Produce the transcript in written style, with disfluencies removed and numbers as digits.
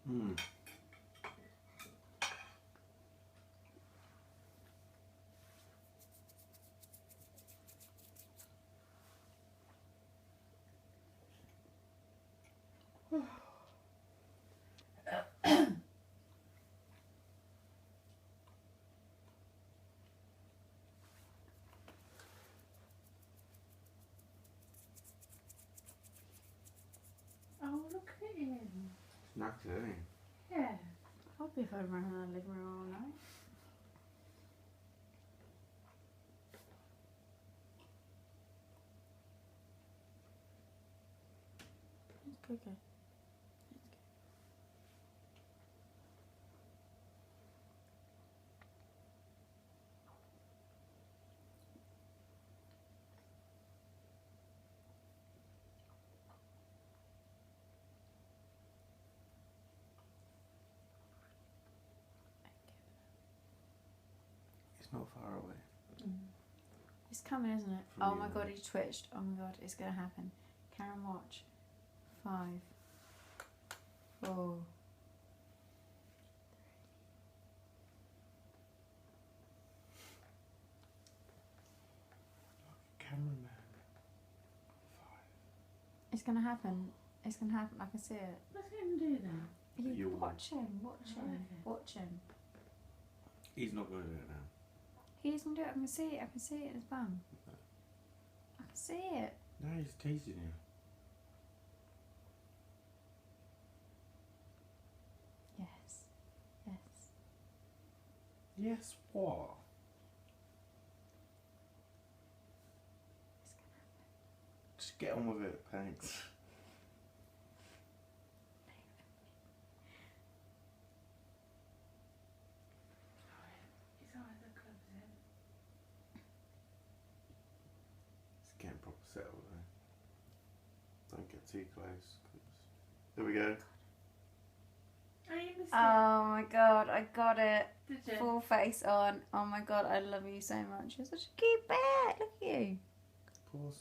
Mm. Oh, look at him. Knackered, isn't he? Yeah. I'll be if I run around the living room all night. It's cooking. It's not far away. It's coming, isn't it? From Oh you. my god, he twitched. Oh my god, it's gonna happen. Karen, watch. 5, 4. Cameraman. 5. It's gonna happen. It's gonna happen. I can see it. What's he going to do then? You You'll watch him. Watch Oh, him. okay. Watch him. He's not going to do it now. He doesn't do it. I can see it. I can see it in his bum. I can see it. No, he's teasing you. Yes. Yes. Yes, what? It's Just gonna happen. get on with it, thanks. His eyes are closed in. It's getting proper settled though. Don't get too close. There we go. Oh, you missed Oh my god, I got it. it. Did you? Full face on. Oh my god, I love you so much. You're such a cute bear. Look at you. Pause.